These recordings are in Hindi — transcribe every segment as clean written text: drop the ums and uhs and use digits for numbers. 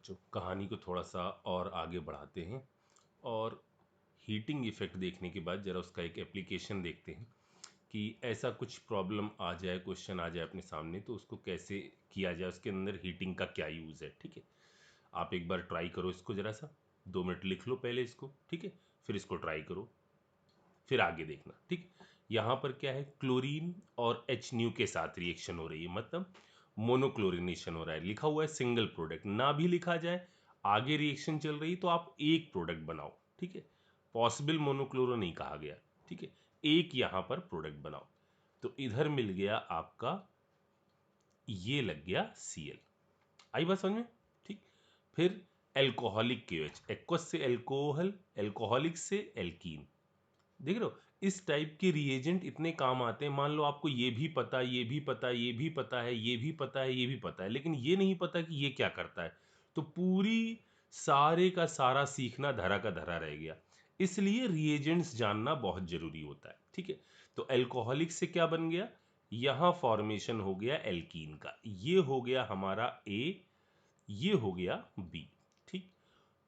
बच्चों, कहानी को थोड़ा सा और आगे बढ़ाते हैं और हीटिंग इफेक्ट देखने के बाद ज़रा उसका एक एप्लीकेशन देखते हैं कि ऐसा कुछ प्रॉब्लम आ जाए, क्वेश्चन आ जाए अपने सामने, तो उसको कैसे किया जाए, उसके अंदर हीटिंग का क्या यूज़ है। ठीक है, आप एक बार ट्राई करो इसको, ज़रा सा 2 मिनट लिख लो पहले इसको। ठीक है, फिर इसको ट्राई करो, फिर आगे देखना। ठीक, यहाँ पर क्या है, क्लोरीन और एच न्यू के साथ रिएक्शन हो रही है, मतलब मोनोक्लोरिनेशन हो रहा है। लिखा हुआ है सिंगल प्रोडक्ट, ना भी लिखा जाए आगे रिएक्शन चल रही तो आप एक प्रोडक्ट बनाओ। ठीक है, पॉसिबल मोनोक्लोरो नहीं कहा गया। ठीक है, एक यहाँ पर प्रोडक्ट बनाओ। तो इधर मिल गया आपका, ये लग गया Cl। आई बात समझ में? ठीक, फिर एल्कोहलिक KOH, एक्वस से एल्कोहल, एल्कोहलिक से एल्कीन। देख रहे हो, इस टाइप के रिएजेंट इतने काम आते हैं। मान लो आपको ये भी पता, ये भी पता, ये भी पता है, ये भी पता है, ये भी पता है, लेकिन ये नहीं पता कि ये क्या करता है, तो पूरी सारे का सारा सीखना धरा का धरा रह गया। इसलिए रिएजेंट्स जानना बहुत जरूरी होता है। ठीक है, तो एल्कोहलिक से क्या बन गया, यहां फॉर्मेशन हो गया एल्कीन का, ये हो गया हमारा A, ये हो गया B। ठीक,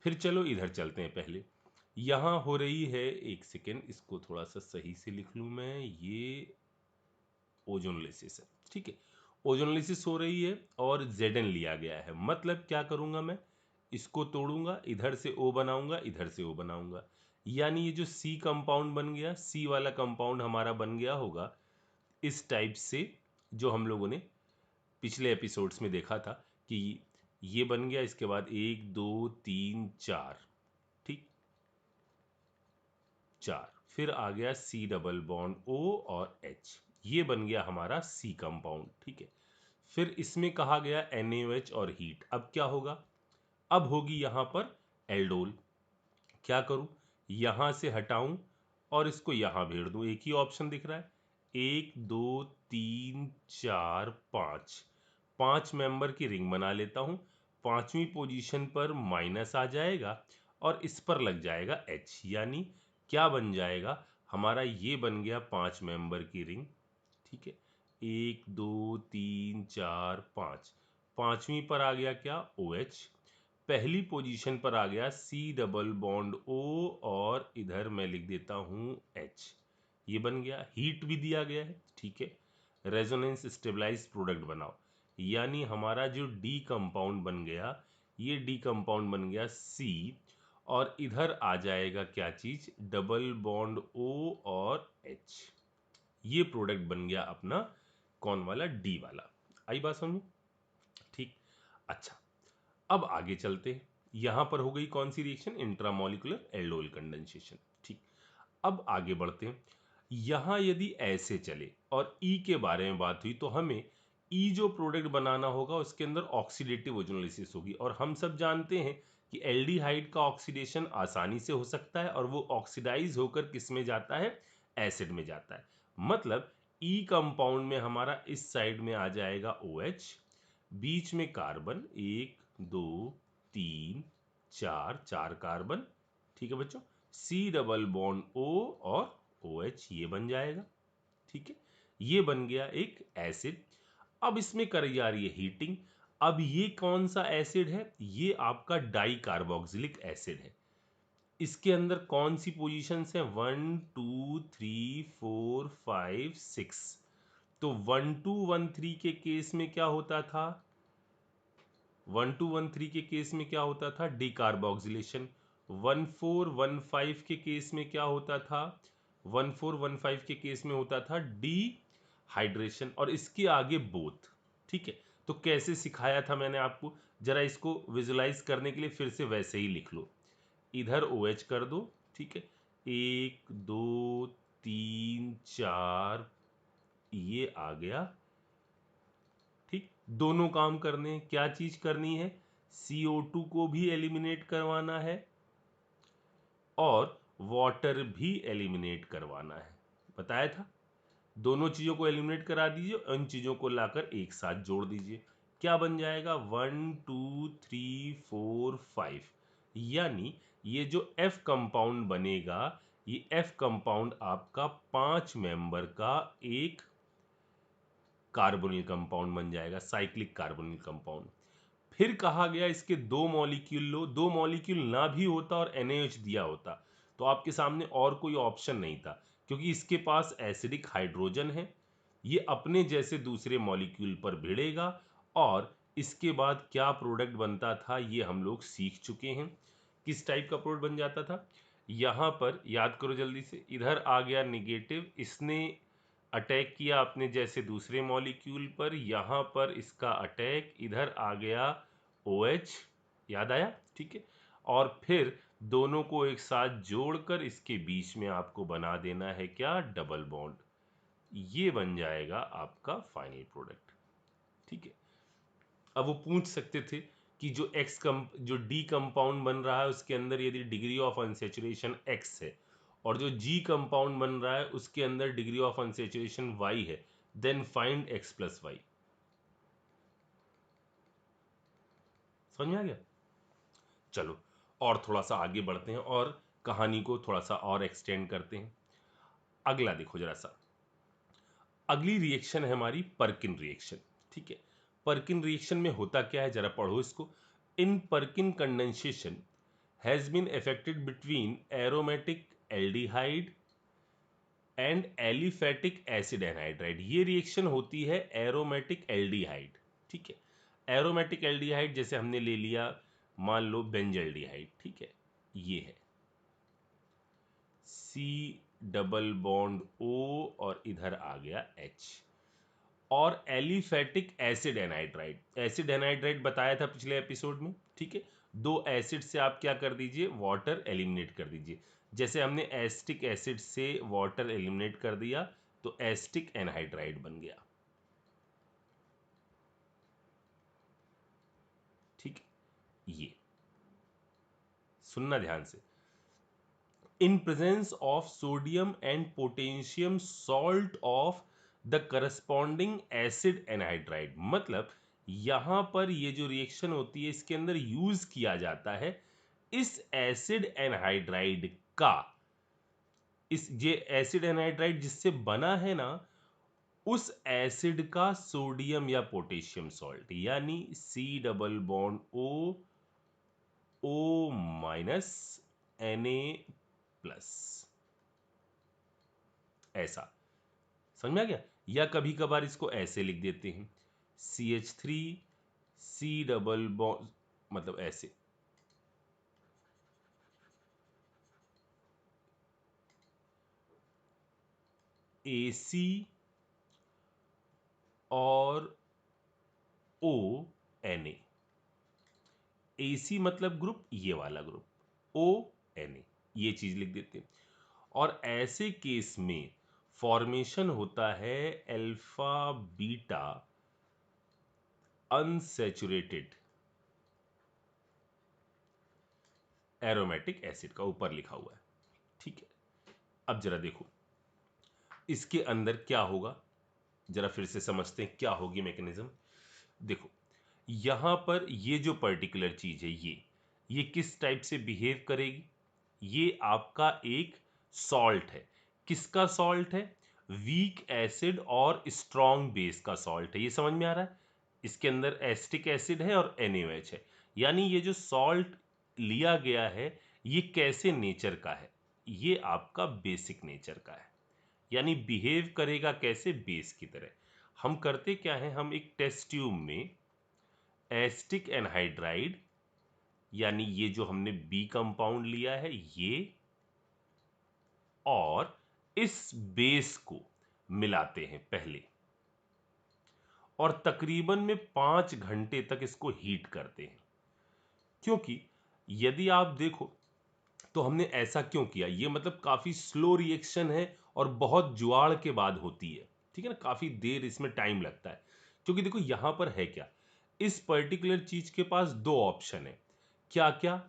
फिर चलो इधर चलते हैं। पहले यहाँ हो रही है, एक सेकेंड, इसको थोड़ा सा सही से लिख लूँ मैं, ये ओजोनलिसिस है। ठीक है, ओजोनलिसिस हो रही है और Zn लिया गया है। मतलब क्या करूँगा मैं, इसको तोड़ूंगा, इधर से O बनाऊंगा, इधर से O बनाऊंगा, यानी ये जो C कंपाउंड बन गया, C वाला कंपाउंड हमारा बन गया होगा इस टाइप से, जो हम लोगों ने पिछले एपिसोड्स में देखा था कि ये बन गया। इसके बाद 1 2 3 4, ठीक, 4, फिर आ गया C डबल बॉन्ड O और H, ये बन गया हमारा C कंपाउंड। ठीक है, फिर इसमें कहा गया NaOH और हीट। अब क्या होगा, अब होगी यहाँ पर एल्डोल। क्या करूँ, यहाँ से हटाऊं और इसको यहाँ भेड़ दूं, एक ही ऑप्शन दिख रहा है। 1 2 3 4 5, 5 मेंबर की रिंग बना लेता हूँ। पांचवी पोजीशन पर माइनस आ जाएगा और इस पर लग जाएगा H, यानी क्या बन जाएगा हमारा, ये बन गया 5 मेंबर की रिंग। ठीक है, 1 2 3 4 5, पांचवी पर आ गया क्या, OH। पहली पोजीशन पर आ गया C डबल बॉन्ड O और इधर मैं लिख देता हूं H, ये बन गया। हीट भी दिया गया है। ठीक है, रेजोनेंस स्टेबलाइज प्रोडक्ट बनाओ, यानी हमारा जो D कंपाउंड बन गया, ये D कंपाउंड बन गया C, और इधर आ जाएगा क्या चीज, डबल बॉन्ड O और H, ये प्रोडक्ट बन गया अपना कौन वाला, D वाला। आई बात समझ में? ठीक, अच्छा, अब आगे चलते हैं। यहां पर हो गई कौन सी रिएक्शन, इंट्रामोलिकुलर एल्डोल कंडेंसेशन। ठीक, अब आगे बढ़ते हैं। यहां यदि ऐसे चले और ई के बारे में बात हुई, तो हमें ई जो प्रोडक्ट बनाना होगा उसके अंदर ऑक्सीडेटिव ओजोनोलिसिस होगी, और हम सब जानते हैं कि एल्डिहाइड का ऑक्सीडेशन आसानी से हो सकता है और वो ऑक्सीडाइज होकर किस में जाता है, एसिड में जाता है। मतलब ई कंपाउंड में हमारा इस साइड में आ जाएगा OH, बीच में कार्बन 1 2 3 4, 4 कार्बन। ठीक है बच्चों, C डबल बॉन्ड O और OH, ये बन जाएगा। ठीक है, ये बन गया एक एसिड। अब इसमें करी जा रही है हीटिंग। अब ये कौन सा एसिड है, ये आपका डाई कार्बोक्सिलिक एसिड है। इसके अंदर कौन सी पोजीशंस है, 1 2 3 4 5 6। तो 1 2 1 3 के केस में क्या होता था, 1 2 1 3 के केस में क्या होता था, डिकार्बोक्सिलेशन। 1 4 1 5 के केस में क्या होता था, 1 4 1 5 के केस में होता था डिहाइड्रेशन, और इसके आगे बोथ। ठीक है, तो कैसे सिखाया था मैंने आपको, जरा इसको विजुलाइज करने के लिए फिर से वैसे ही लिख लो। इधर OH कर दो। ठीक है, 1 2 3 4, ये आ गया। ठीक, दोनों काम करने हैं। क्या चीज करनी है, CO2 को भी एलिमिनेट करवाना है और वाटर भी एलिमिनेट करवाना है, बताया था। दोनों चीजों को एलिमिनेट करा दीजिए, उन चीजों को लाकर एक साथ जोड़ दीजिए, क्या बन जाएगा, 1 2 3 4 5, यानी ये जो F कंपाउंड बनेगा, ये F कंपाउंड आपका 5 मेंबर का एक कार्बोनिल कंपाउंड बन जाएगा, साइक्लिक कार्बोनिल कंपाउंड। फिर कहा गया इसके 2 मॉलिक्यूल लो, 2 मॉलिक्यूल ना भी होता और NaOH दिया होता तो आपके सामने और कोई ऑप्शन नहीं था, क्योंकि इसके पास एसिडिक हाइड्रोजन है, ये अपने जैसे दूसरे मॉलिक्यूल पर भिड़ेगा और इसके बाद क्या प्रोडक्ट बनता था ये हम लोग सीख चुके हैं। किस टाइप का प्रोडक्ट बन जाता था, यहाँ पर याद करो जल्दी से, इधर आ गया निगेटिव, इसने अटैक किया अपने जैसे दूसरे मॉलिक्यूल पर, यहाँ पर इसका अटैक, इधर आ गया OH, याद आया, ठीक है। और फिर दोनों को एक साथ जोड़कर इसके बीच में आपको बना देना है क्या, डबल बॉन्ड, ये बन जाएगा आपका फाइनल प्रोडक्ट, ठीक है। अब वो पूछ सकते थे कि जो डी कंपाउंड बन रहा है उसके अंदर यदि डिग्री ऑफ अनसेचुरेशन X है और जो G कंपाउंड बन रहा है उसके अंदर डिग्री ऑफ अनसेचुरेशन Y है, then find X plus Y. समझ में आ गया? चलो और थोड़ा सा आगे बढ़ते हैं और कहानी को थोड़ा सा और एक्सटेंड करते हैं। अगला देखो जरा सा, अगली रिएक्शन है हमारी पर्किन रिएक्शन, ठीक है। पर्किन रिएक्शन में होता क्या है जरा पढ़ो इसको। In Perkin condensation has been effected between aromatic aldehyde and aliphatic acid anhydride. ये रिएक्शन होती है एरोमेटिक एल्डिहाइड, ठीक है। एरोमेटिक एल्डिहाइड जैसे हमने ले लिया, मान लो बेंजल्डिहाइड, ठीक है, ये है C डबल बॉन्ड O और इधर आ गया H। और aliphatic acid anhydride, acid anhydride बताया था पिछले एपिसोड में, ठीक है। दो एसिड से आप क्या कर दीजिए, वाटर एलिमिनेट कर दीजिए। जैसे हमने एसिटिक एसिड से वाटर एलिमिनेट कर दिया तो एसिटिक एनहाइड्राइड बन गया, ठीक है। ये सुनना ध्यान से, in presence of sodium and potassium salt of the corresponding acid anhydride, मतलब यहां पर ये जो रिएक्शन होती है इसके अंदर यूज किया जाता है इस एसिड एनहाइड्राइड का, इस ये एसिड एनहाइड्राइड जिससे बना है ना, उस एसिड का सोडियम या पोटेशियम सॉल्ट, यानी C double bond O minus Na plus, ऐसा समझ में आ गया। या कभी कभार इसको ऐसे लिख देते हैं CH3 C डबल बॉन्ड, मतलब ऐसे AC और ONA। AC मतलब ग्रुप, ये वाला ग्रुप ONA, ये चीज लिख देते हैं। और ऐसे केस में फॉर्मेशन होता है alpha beta unsaturated aromatic acid का, ऊपर लिखा हुआ है, ठीक है। अब जरा देखो इसके अंदर क्या होगा, जरा फिर से समझते हैं क्या होगी मैकेनिज्म। देखो यहां पर ये जो पर्टिकुलर चीज है ये किस टाइप से बिहेव करेगी, ये आपका एक सॉल्ट है। किसका सॉल्ट है, वीक एसिड और स्ट्रॉन्ग बेस का सॉल्ट है, ये समझ में आ रहा है। इसके अंदर एसिटिक एसिड है और NaOH है, यानी ये जो सॉल्ट लिया गया है ये कैसे नेचर का है, ये आपका बेसिक नेचर का है, यानी बिहेव करेगा कैसे, बेस की तरह। हम करते क्या है, हम एक टेस्ट ट्यूब में एसिटिक एनहाइड्राइड, यानी ये जो हमने बी कंपाउंड लिया है ये, और इस बेस को मिलाते हैं पहले, और तकरीबन में 5 घंटे तक इसको हीट करते हैं। क्योंकि यदि आप देखो तो हमने ऐसा क्यों किया, ये मतलब काफी स्लो रिएक्शन है और बहुत जुआड़ के बाद होती है, ठीक है ना, काफी देर इसमें टाइम लगता है। क्योंकि देखो यहां पर है क्या, इस पर्टिकुलर चीज के पास दो ऑप्शन है, क्या क्या,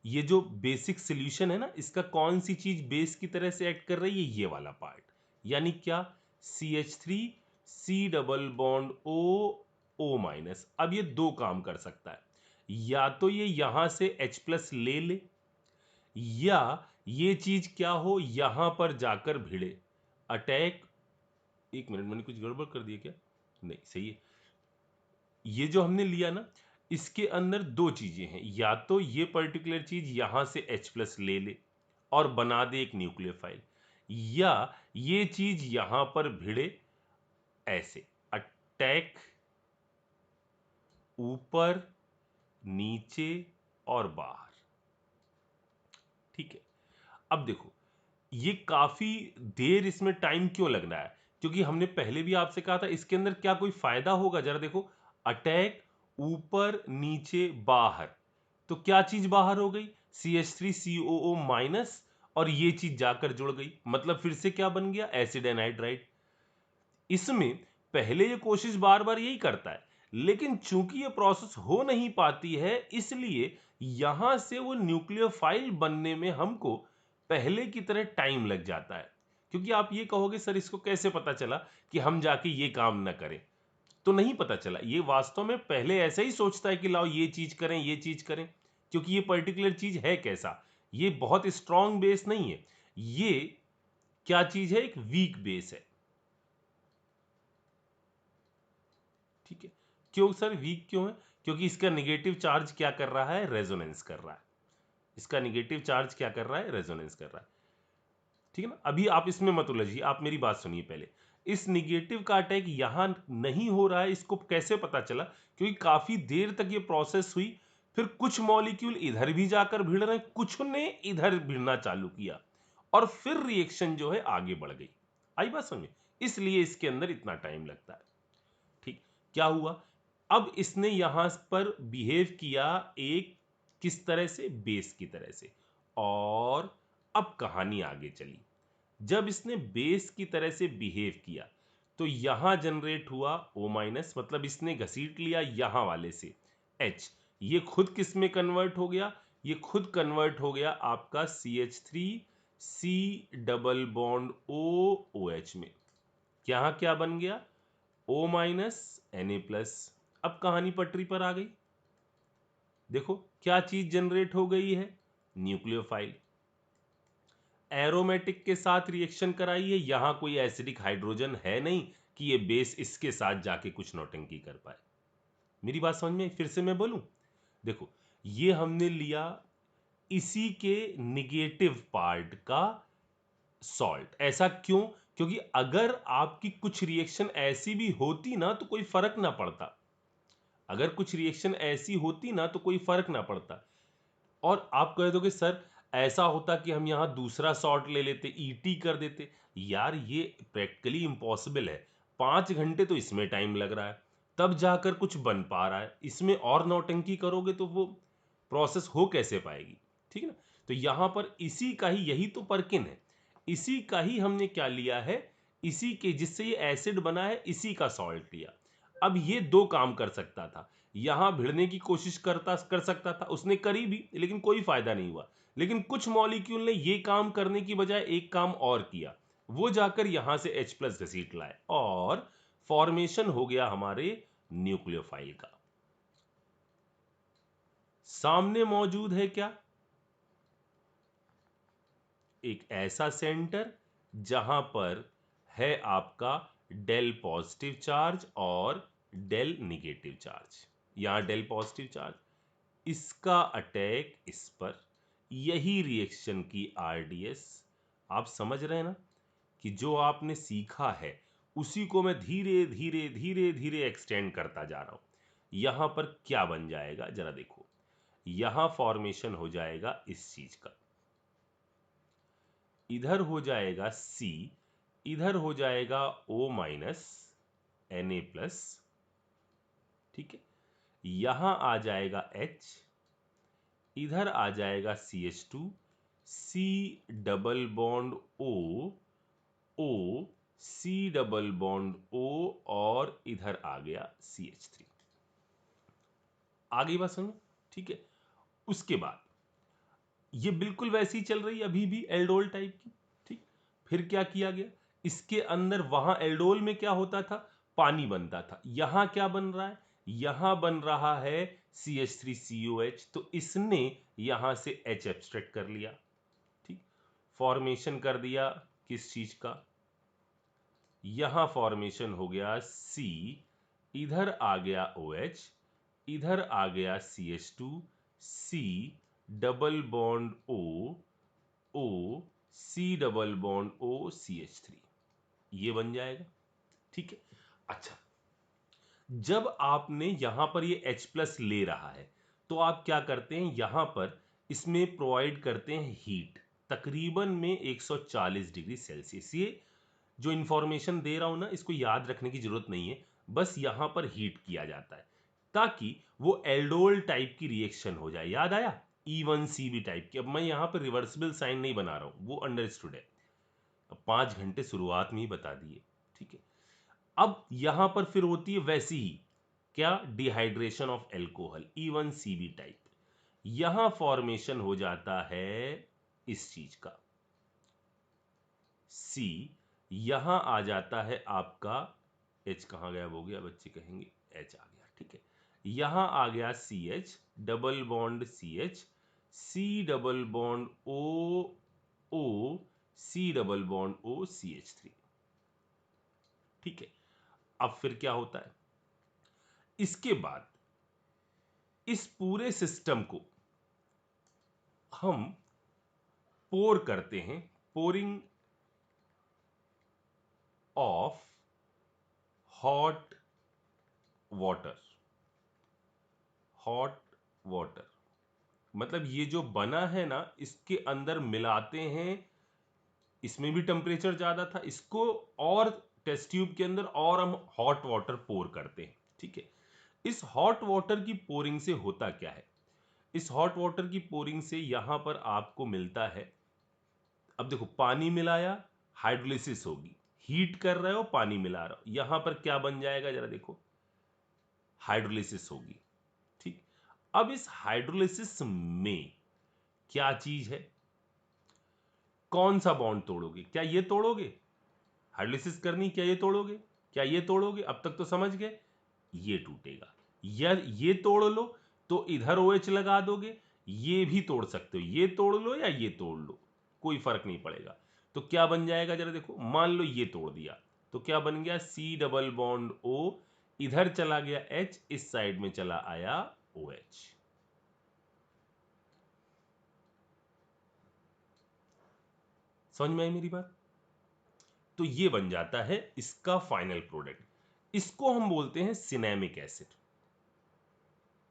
ये जो बेसिक सॉल्यूशन है ना इसका कौन सी चीज बेस की तरह से एक्ट कर रही है, ये वाला पार्ट, यानी क्या, CH3 C double bond O minus. अब ये दो काम कर सकता है, या तो ये यहां से H प्लस ले ले, या ये चीज क्या हो यहां पर जाकर भिड़े, अटैक, एक मिनट मैंने कुछ गड़बड़ कर दिया क्या, नहीं सही है। ये जो हमने लिया ना इसके अंदर दो चीजें हैं, या तो ये पर्टिकुलर चीज यहां से H+ ले ले और बना दे एक न्यूक्लियोफाइल, या ये चीज यहां पर भिड़े ऐसे, अटैक ऊपर नीचे और बाहर। ठीक है, अब देखो ये काफी देर इसमें टाइम क्यों लग रहा है, क्योंकि हमने पहले भी आपसे कहा था इसके अंदर क्या कोई फायदा होगा। जरा देखो, अटैक ऊपर नीचे बाहर, तो क्या चीज बाहर हो गई, CH3COO- और ये चीज जाकर जुड़ गई, मतलब फिर से क्या बन गया, एसिड एनहाइड्राइड। इसमें पहले ये कोशिश बार बार यही करता है, लेकिन चूंकि ये प्रोसेस हो नहीं पाती है, इसलिए यहां से वो न्यूक्लियोफाइल बनने में हमको पहले की तरह टाइम लग जाता है। क्योंकि आप ये कहोगे सर इसको कैसे पता चला कि हम जाके ये काम ना करें, तो नहीं पता चला, ये वास्तव में पहले ऐसे ही सोचता है कि लाओ ये चीज करें ये चीज करें, क्योंकि ये पर्टिकुलर चीज है कैसा, ये बहुत स्ट्रांग बेस नहीं है, ये क्या चीज है, एक वीक बेस है। ठीक है, क्यों सर वीक क्यों है, क्योंकि इसका निगेटिव चार्ज क्या कर रहा है, रेजोनेंस कर रहा है, इसका निगेटिव चार्ज क्या कर रहा है, रेजोनेंस कर रहा है। ठीक है ना, अभी आप इसमें मत उलझिए, आप मेरी बात सुनिए पहले। इस निगेटिव का अटैक यहां नहीं हो रहा है, इसको कैसे पता चला, क्योंकि काफी देर तक ये प्रोसेस हुई, फिर कुछ मॉलिक्यूल इधर भी जाकर भिड़ रहे हैं, कुछ ने इधर भिड़ना चालू किया, और फिर रिएक्शन जो है आगे बढ़ गई। आई बात समझ में, इसलिए इसके अंदर इतना टाइम लगता है। ठीक, क्या हुआ, अब इसने यहां पर बिहेव किया एक किस तरह से, बेस की तरह से, और अब कहानी आगे चली। जब इसने बेस की तरह से बिहेव किया, तो यहां जनरेट हुआ O-, मतलब इसने घसीट लिया यहां वाले से H, ये खुद किस में कन्वर्ट हो गया, ये खुद कन्वर्ट हो गया आपका CH3C डबल बॉन्ड OOH में। यहां क्या बन गया, O-, Na+। अब कहानी पटरी पर आ गई, देखो क्या चीज जनरेट हो गई है, न्यूक्लियोफाइल। एरोमेटिक के साथ रिएक्शन कराई है, यहां कोई एसिडिक हाइड्रोजन है नहीं कि ये बेस इसके साथ जाके कुछ नौटंकी कर पाए। मेरी बात समझ में, फिर से मैं बोलूं, देखो ये हमने लिया इसी के निगेटिव पार्ट का सॉल्ट, ऐसा क्यों, क्योंकि अगर आपकी कुछ रिएक्शन ऐसी भी होती ना तो कोई फर्क ना पड़ता, अगर कुछ रिएक्शन ऐसी होती ना तो कोई फर्क ना पड़ता। और आप कह दोगे सर ऐसा होता कि हम यहां दूसरा सॉर्ट ले लेते, ईटी कर देते, यार ये प्रैक्टिकली इम्पॉसिबल है, 5 घंटे तो इसमें टाइम लग रहा है, तब जाकर कुछ बन पा रहा है, इसमें और नौटंकी करोगे तो वो प्रोसेस हो कैसे पाएगी। ठीक है ना, तो यहां पर इसी का ही, यही तो परकिन है, इसी का ही हमने क्या लिया है, इसी के जिससे ये एसिड बना है इसी का सॉल्ट लिया। अब ये दो काम कर सकता था, यहां भिड़ने की कोशिश कर सकता था, उसने करी भी लेकिन कोई फायदा नहीं हुआ, लेकिन कुछ मॉलिक्यूल ने ये काम करने की बजाय एक काम और किया, वो जाकर यहां से H+ घसीट लाए और फॉर्मेशन हो गया हमारे न्यूक्लियोफाइल का। सामने मौजूद है क्या, एक ऐसा सेंटर जहां पर है आपका डेल पॉजिटिव चार्ज और डेल निगेटिव चार्ज, यहां डेल पॉजिटिव चार्ज, इसका अटैक इस पर, यही रिएक्शन की आरडीएस। आप समझ रहे हैं ना कि जो आपने सीखा है उसी को मैं धीरे धीरे धीरे धीरे एक्सटेंड करता जा रहा हूं। यहां पर क्या बन जाएगा जरा देखो, यहां फॉर्मेशन हो जाएगा इस चीज का, इधर हो जाएगा C, इधर हो जाएगा O-, Na+, ठीक है, यहां आ जाएगा H, इधर आ जाएगा CH2, C double bond O, O, C double bond O, और इधर आ गया CH3। आ गई बात समझ, ठीक है। उसके बाद ये बिल्कुल वैसी ही चल रही है अभी भी एल्डोल टाइप की, ठीक। फिर क्या किया गया, इसके अंदर, वहां एल्डोल में क्या होता था, पानी बनता था, यहां क्या बन रहा है, यहां बन रहा है CH3COH, तो इसने यहां से H एब्स्ट्रैक्ट कर लिया, ठीक, फॉर्मेशन कर दिया किस चीज का, यहां फॉर्मेशन हो गया C, इधर आ गया OH, इधर आ गया CH2, C double bond O, O C double bond O CH3, ये बन जाएगा। ठीक है। अच्छा, जब आपने यहां पर ये H प्लस ले रहा है तो आप क्या करते हैं, यहां पर इसमें प्रोवाइड करते हैं हीट, तकरीबन में 140 डिग्री सेल्सियस। ये जो इंफॉर्मेशन दे रहा हूं ना, इसको याद रखने की जरूरत नहीं है, बस यहां पर हीट किया जाता है ताकि वो एल्डोल टाइप की रिएक्शन हो जाए। याद आया, E1CB टाइप की। अब मैं यहां पर रिवर्सिबल साइन नहीं बना रहा हूं, वो अंडरस्टूड है, अब 5 घंटे शुरुआत में ही बता दिए। ठीक है। अब यहां पर फिर होती है वैसी ही, क्या, dehydration of alcohol, E1CB type. यहां फॉर्मेशन हो जाता है इस चीज का C, यहां आ जाता है आपका H, कहां गया हो गया बच्चे कहेंगे, H आ गया। ठीक है, यहां आ गया CH double bond CH, C double bond O C double bond O CH3। ठीक है। अब फिर क्या होता है, इसके बाद इस पूरे सिस्टम को हम पोर करते हैं, pouring of hot water. Hot water मतलब ये जो बना है ना, इसके अंदर मिलाते हैं, इसमें भी टेम्परेचर ज्यादा था, इसको और टेस्ट ट्यूब के अंदर और हम हॉट वाटर पोर करते हैं। ठीक है। इस हॉट वाटर की पोरिंग से होता क्या है, इस हॉट वाटर की पोरिंग से यहां पर आपको मिलता है, अब देखो पानी मिलाया, हाइड्रोलिसिस होगी, हीट कर रहे हो, पानी मिला रहे हो, यहां पर क्या बन जाएगा जरा देखो, हाइड्रोलिसिस होगी। ठीक। अब इस हाइड्रोलिसिस में क्या चीज है, कौन सा बॉन्ड तोड़ोगे, क्या ये तोड़ोगे, हाइड्रोलिसिस करनी, क्या ये तोड़ोगे, क्या ये तोड़ोगे, अब तक तो समझ गए, ये टूटेगा। या ये तोड़ लो तो इधर OH लगा दोगे, ये भी तोड़ सकते हो, ये तोड़ लो या ये तोड़ लो, कोई फर्क नहीं पड़ेगा। तो क्या बन जाएगा जरा देखो, मान लो ये तोड़ दिया तो क्या बन गया, C डबल बॉन्ड O, इधर चला गया H, इस साइड में चला आया OH। समझ में आई मेरी बात। तो ये बन जाता है इसका फाइनल प्रोडक्ट, इसको हम बोलते हैं सिनेमिक एसिड,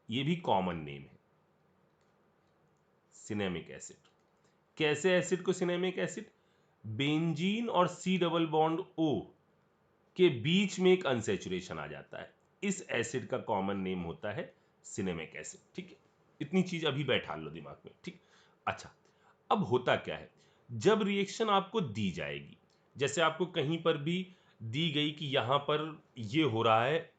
ये भी कॉमन नेम है सिनेमिक एसिड। कैसे एसिड को सिनेमिक एसिड, बेंजीन और C डबल बॉन्ड O के बीच में एक अनसैचुरेशन आ जाता है, इस एसिड का कॉमन नेम होता है सिनेमिक एसिड। ठीक है, इतनी चीज अभी बैठा लो दिमाग में। ठीक। अच्छा, अब होता क्या है, जब रिएक्शन आपको दी जाएगी, जैसे आपको कहीं पर भी दी गई कि यहां पर ये हो रहा है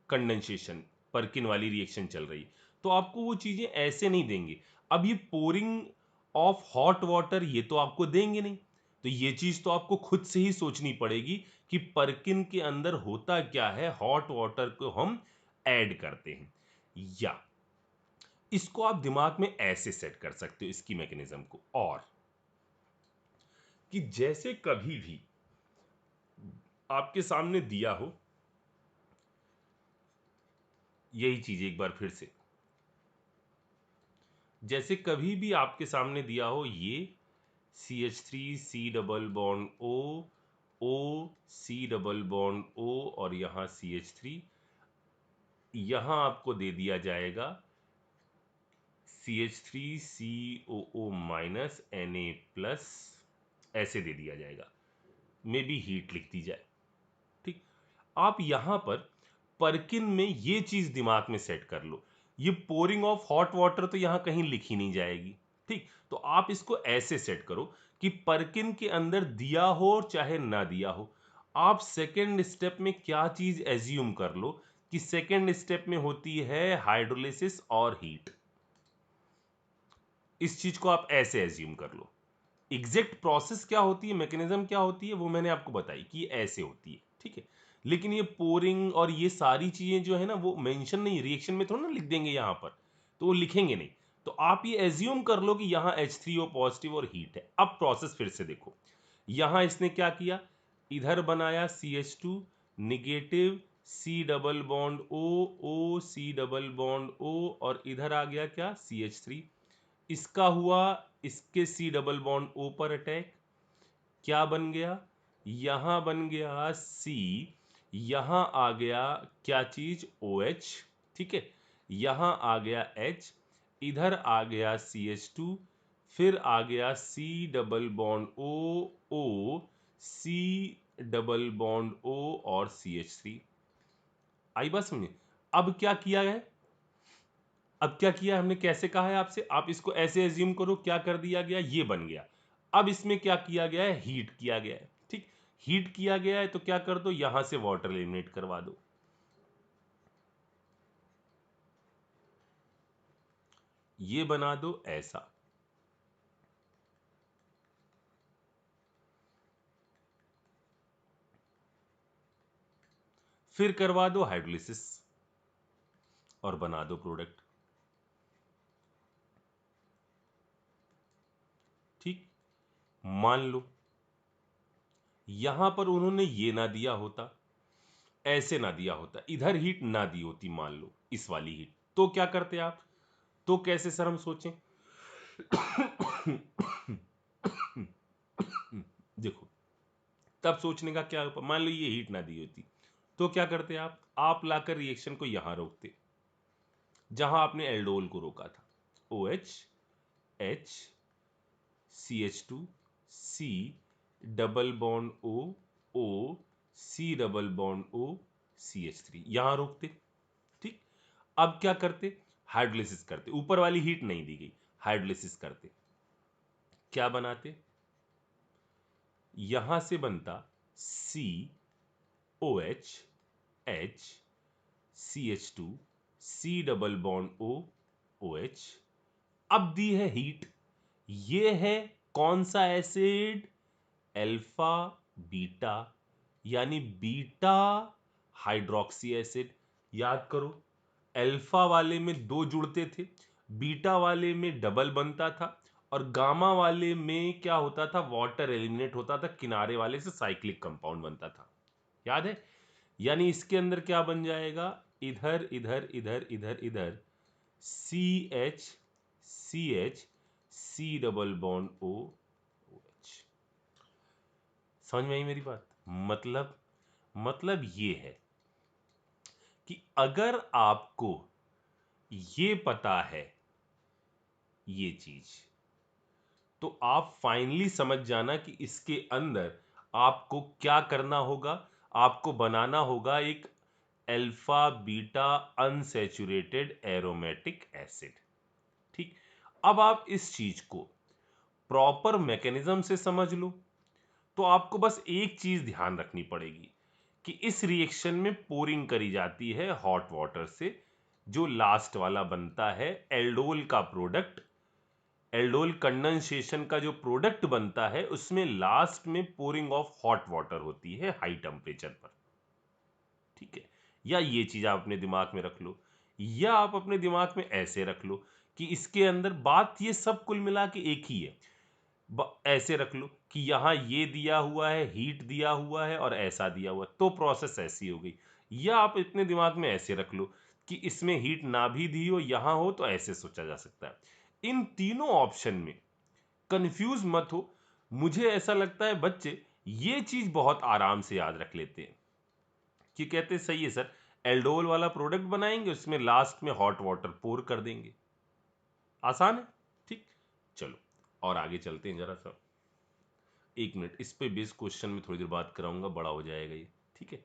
कंडेंसेशन, पर्किन वाली रिएक्शन चल रही, तो आपको वो चीजें ऐसे नहीं देंगे। अब ये पोरिंग ऑफ हॉट वाटर ये तो आपको देंगे नहीं, तो ये चीज तो आपको खुद से ही सोचनी पड़ेगी कि पर्किन के अंदर होता क्या है, हॉट वाटर को हम ऐड करते हैं। या इसको आप दिमाग में ऐसे सेट कर सकते हो इसकी मैकेनिज्म को, और कि जैसे कभी भी आपके सामने दिया हो, यही चीज एक बार फिर से, जैसे कभी भी आपके सामने दिया हो ये CH3 C double bond O C double bond O और यहां CH3, यहां आपको दे दिया जाएगा CH3COO माइनस Na प्लस, ऐसे दे दिया जाएगा, मे बी हीट लिख दी जाए। ठीक। आप यहां पर पर्किन में ये चीज दिमाग में सेट कर लो, ये पोरिंग ऑफ हॉट वाटर तो यहां कहीं लिखी नहीं जाएगी। ठीक। तो आप इसको ऐसे सेट करो कि पर्किन के अंदर दिया हो चाहे ना दिया हो, आप सेकेंड स्टेप में क्या चीज एज्यूम कर लो कि सेकेंड स्टेप में होती है हाइड्रोलिसिस और हीट। इस चीज को आप ऐसे एज्यूम कर लो। एग्जैक्ट प्रोसेस क्या होती है, मैकेनिज्म क्या होती है, वो मैंने आपको बताई कि ये ऐसे होती है। ठीक है। लेकिन ये पोरिंग और ये सारी चीजें जो है ना, वो मेंशन नहीं, रिएक्शन में थोड़ा ना लिख देंगे यहां पर, तो वो लिखेंगे नहीं। तो आप ये एज्यूम कर लो कि यहां H3O पॉजिटिव और हीट है। अब प्रोसेस फिर से देखो, यहां इसने क्या किया, इधर बनाया CH2 negative C double bond O C double bond O, और इधर आ गया क्या, CH3। इसका हुआ इसके सी डबल बॉन्ड ओ पर अटैक, क्या बन गया, यहां बन गया सी, यहां आ गया क्या चीज, OH, ठीक है। यहां आ गया H, इधर आ गया CH2, फिर आ गया C double bond O C double bond O और CH3। आई बात समझे। अब क्या किया है, अब क्या किया हमने, कैसे कहा है आपसे, आप इसको ऐसे एज्यूम करो, क्या कर दिया गया, ये बन गया। अब इसमें क्या किया गया है, हीट किया गया है, ठीक। हीट किया गया है तो क्या कर दो, यहां से वाटर एलिमिनेट करवा दो, ये बना दो ऐसा। फिर करवा दो हाइड्रोलिसिस और बना दो प्रोडक्ट, ठीक। मान लो यहां पर उन्होंने ये ना दिया होता, ऐसे ना दिया होता, इधर हीट ना दी होती, मान लो इस वाली हीट, तो क्या करते आप, तो कैसे सर हम सोचें। देखो, तब सोचने का क्या, मान लो ये हीट ना दी होती, तो क्या करते आप लाकर रिएक्शन को यहां रोकते, जहां आपने एल्डोल को रोका था। OH H CH2 C double bond O C double bond O CH3, यहां रोकते, ठीक। अब क्या करते, हाइड्रोलिसिस करते, ऊपर वाली हीट नहीं दी गई, हाइड्रोलिसिस करते, क्या बनाते, यहां से बनता COH H CH2 C double bond OH। अब दी है हीट, ये है कौन सा एसिड, अल्फा बीटा, यानी बीटा हाइड्रोक्सी एसिड। याद करो, अल्फा वाले में दो जुड़ते थे, बीटा वाले में डबल बनता था, और गामा वाले में क्या होता था, वाटर एलिमिनेट होता था, किनारे वाले से साइक्लिक कंपाउंड बनता था, याद है। यानी इसके अंदर क्या बन जाएगा, इधर इधर इधर इधर इधर CH CH C double bond OH। समझ में आई मेरी बात, मतलब ये है कि अगर आपको ये पता है ये चीज, तो आप फाइनली समझ जाना कि इसके अंदर आपको क्या करना होगा, आपको बनाना होगा एक alpha beta unsaturated aromatic acid, ठीक। अब आप इस चीज को प्रॉपर मैकेनिज्म से समझ लो, तो आपको बस एक चीज ध्यान रखनी पड़ेगी कि इस रिएक्शन में पोरिंग करी जाती है हॉट वाटर से, जो लास्ट वाला बनता है एल्डोल का प्रोडक्ट, एल्डोल कंडेंसेशन का जो प्रोडक्ट बनता है उसमें लास्ट में पोरिंग ऑफ हॉट वाटर होती है हाई टेम्परेचर पर, ठीक है। या ये चीज आप अपने दिमाग में रख लो, या आप अपने दिमाग में ऐसे रख लो कि इसके अंदर बात ये सब कुल मिला के एक ही है। ऐसे रख लो कि यहां ये दिया हुआ है, हीट दिया हुआ है और ऐसा दिया हुआ है, तो प्रोसेस ऐसी हो गई। या आप इतने दिमाग में ऐसे रख लो कि इसमें हीट ना भी दी हो, यहां हो, तो ऐसे सोचा जा सकता है। इन तीनों ऑप्शन में कंफ्यूज मत हो। मुझे ऐसा लगता है बच्चे ये चीज बहुत आराम से याद रख लेते हैं कि कहते सही है सर, एल्डोल वाला प्रोडक्ट बनाएंगे, उसमें लास्ट में हॉट वाटर पोर कर देंगे, आसान है, ठीक। चलो और आगे चलते हैं जरा सा, एक मिनट, इस पे बेस क्वेश्चन में थोड़ी देर बात कराऊंगा, बड़ा हो जाएगा ये, ठीक है।